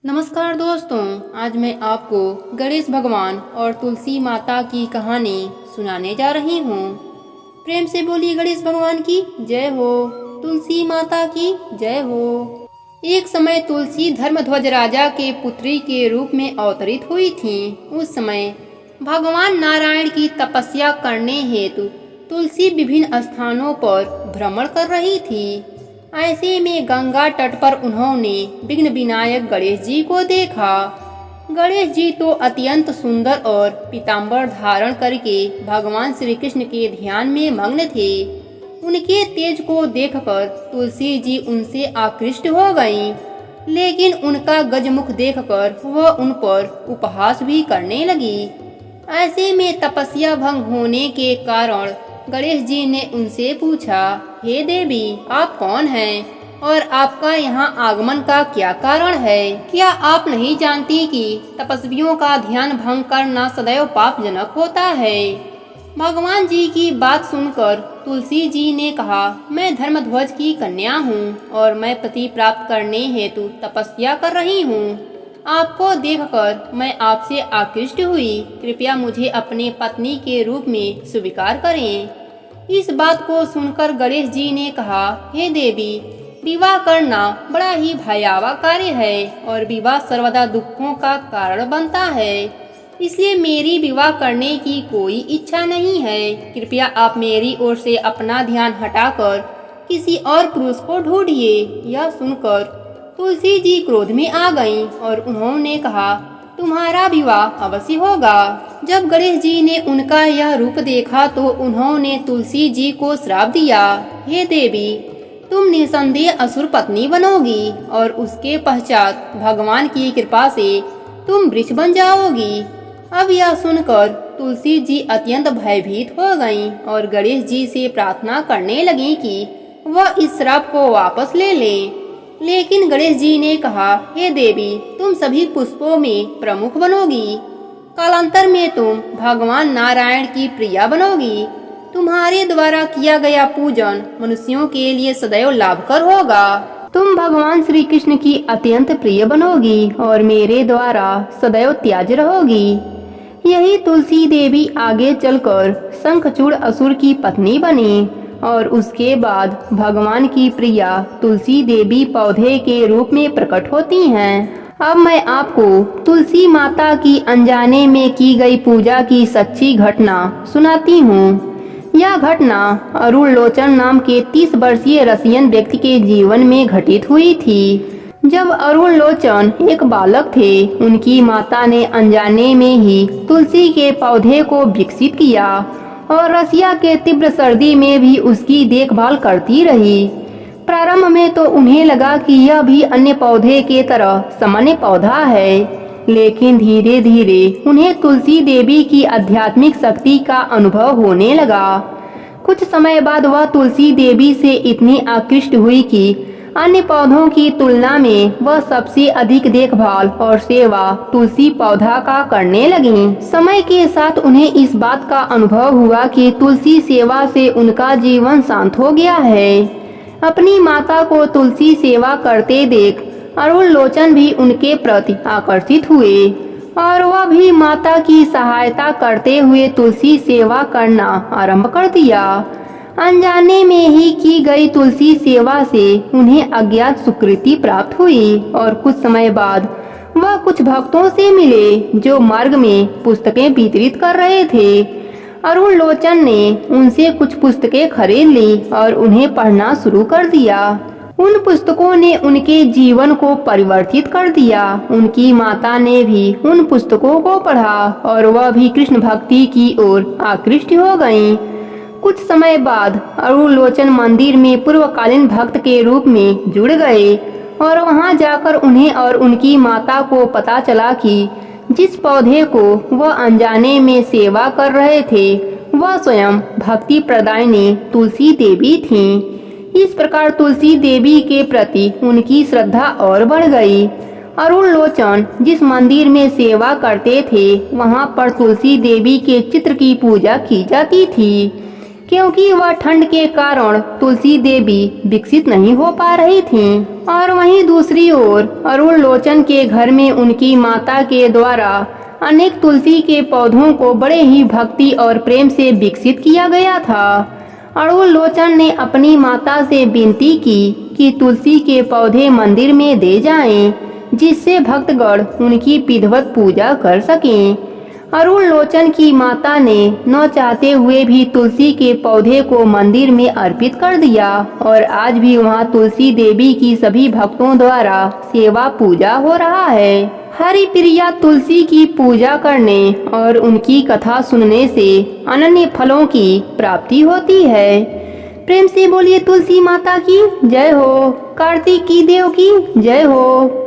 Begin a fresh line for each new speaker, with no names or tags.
नमस्कार दोस्तों, आज मैं आपको गणेश भगवान और तुलसी माता की कहानी सुनाने जा रही हूँ। प्रेम से बोलिए गणेश भगवान की जय हो, तुलसी माता की जय हो। एक समय तुलसी धर्मध्वज राजा के पुत्री के रूप में अवतरित हुई थी। उस समय भगवान नारायण की तपस्या करने हेतु तुलसी विभिन्न स्थानों पर भ्रमण कर रही थी। ऐसे में गंगा तट पर उन्होंने विघ्न विनायक गणेश जी को देखा। गणेश जी तो अत्यंत सुंदर और पीताम्बर धारण करके भगवान श्री कृष्ण के ध्यान में मग्न थे। उनके तेज को देखकर तुलसी जी उनसे आकृष्ट हो गईं, लेकिन उनका गजमुख देखकर वह उन पर उपहास भी करने लगी। ऐसे में तपस्या भंग होने के कारण गणेश जी ने उनसे पूछा, हे देवी, आप कौन हैं और आपका यहाँ आगमन का क्या कारण है? क्या आप नहीं जानती कि तपस्वियों का ध्यान भंग करना सदैव पापजनक होता है? भगवान जी की बात सुनकर तुलसी जी ने कहा, मैं धर्मध्वज की कन्या हूँ और मैं पति प्राप्त करने हेतु तपस्या कर रही हूँ। आपको देखकर मैं आपसे आकृष्ट हुई। कृपया मुझे अपने पत्नी के रूप में स्वीकार करें। इस बात को सुनकर गणेश जी ने कहा, हे देवी, विवाह करना बड़ा ही भयावह कार्य है और विवाह सर्वदा दुखों का कारण बनता है। इसलिए मेरी विवाह करने की कोई इच्छा नहीं है। कृपया आप मेरी ओर से अपना ध्यान हटाकर किसी और पुरुष को ढूंढिए। यह सुनकर तुलसी जी क्रोध में आ गईं और उन्होंने कहा, तुम्हारा विवाह अवश्य होगा। जब गणेश जी ने उनका यह रूप देखा तो उन्होंने तुलसी जी को श्राप दिया, हे देवी, तुम निसंदेह असुर पत्नी बनोगी और उसके पश्चात भगवान की कृपा से तुम वृक्ष बन जाओगी। अब यह सुनकर तुलसी जी अत्यंत भयभीत हो गईं और गणेश जी से प्रार्थना करने लगीं कि वह इस श्राप को वापस ले लें। लेकिन गणेश जी ने कहा, हे देवी, तुम सभी पुष्पों में प्रमुख बनोगी। कालांतर में तुम भगवान नारायण की प्रिया बनोगी। तुम्हारे द्वारा किया गया पूजन मनुष्यों के लिए सदैव लाभकर होगा। तुम भगवान श्री कृष्ण की अत्यंत प्रिय बनोगी और मेरे द्वारा सदैव त्याज्य रहोगी। यही तुलसी देवी आगे चलकर शंखचूड़ असुर की पत्नी बनी और उसके बाद भगवान की प्रिया तुलसी देवी पौधे के रूप में प्रकट होती हैं। अब मैं आपको तुलसी माता की अनजाने में की गई पूजा की सच्ची घटना सुनाती हूँ। यह घटना अरुण लोचन नाम के 30 वर्षीय रसियन व्यक्ति के जीवन में घटित हुई थी। जब अरुण लोचन एक बालक थे, उनकी माता ने अनजाने में ही तुलसी के पौधे को विकसित किया और रसिया के तीव्र सर्दी में भी उसकी देखभाल करती रही। प्रारंभ में तो उन्हें लगा कि यह भी अन्य पौधे के तरह सामान्य पौधा है, लेकिन धीरे धीरे उन्हें तुलसी देवी की आध्यात्मिक शक्ति का अनुभव होने लगा। कुछ समय बाद वह तुलसी देवी से इतनी आकृष्ट हुई कि अन्य पौधों की तुलना में वह सबसे अधिक देखभाल और सेवा तुलसी पौधा का करने लगी। समय के साथ उन्हें इस बात का अनुभव हुआ कि तुलसी सेवा से उनका जीवन शांत हो गया है। अपनी माता को तुलसी सेवा करते देख अरुण लोचन भी उनके प्रति आकर्षित हुए और वह भी माता की सहायता करते हुए तुलसी सेवा करना आरंभ कर दिया। अनजाने में ही की गई तुलसी सेवा से उन्हें अज्ञात सुकृति प्राप्त हुई और कुछ समय बाद वह कुछ भक्तों से मिले जो मार्ग में पुस्तकें वितरित कर रहे थे। अरुण लोचन ने उनसे कुछ पुस्तकें खरीद ली और उन्हें पढ़ना शुरू कर दिया। उन पुस्तकों ने उनके जीवन को परिवर्तित कर दिया। उनकी माता ने भी उन पुस्तकों को पढ़ा और वह भी कृष्ण भक्ति की ओर आकृष्ट हो गईं। कुछ समय बाद अरुण लोचन मंदिर में पूर्वकालीन भक्त के रूप में जुड़ गए और वहां जाकर उन्हें और उनकी माता को पता चला कि जिस पौधे को वह अनजाने में सेवा कर रहे थे वह स्वयं भक्ति प्रदायिनी तुलसी देवी थीं। इस प्रकार तुलसी देवी के प्रति उनकी श्रद्धा और बढ़ गई। अरुण लोचन जिस मंदिर में सेवा करते थे वहां पर तुलसी देवी के चित्र की पूजा की जाती थी। क्योंकि वह ठंड के कारण तुलसी देवी विकसित नहीं हो पा रही थीं। और वहीं दूसरी ओर अरुण लोचन के घर में उनकी माता के द्वारा अनेक तुलसी के पौधों को बड़े ही भक्ति और प्रेम से विकसित किया गया था। अरुण लोचन ने अपनी माता से विनती की कि तुलसी के पौधे मंदिर में दे जाएं, जिससे भक्तगण उनकी विधिवत पूजा कर सकें। अरुण लोचन की माता ने न चाहते हुए भी तुलसी के पौधे को मंदिर में अर्पित कर दिया और आज भी वहां तुलसी देवी की सभी भक्तों द्वारा सेवा पूजा हो रहा है। हरिप्रिया तुलसी की पूजा करने और उनकी कथा सुनने से अनन्य फलों की प्राप्ति होती है। प्रेम से बोलिए तुलसी माता की जय हो, कार्तिक की देव की जय हो।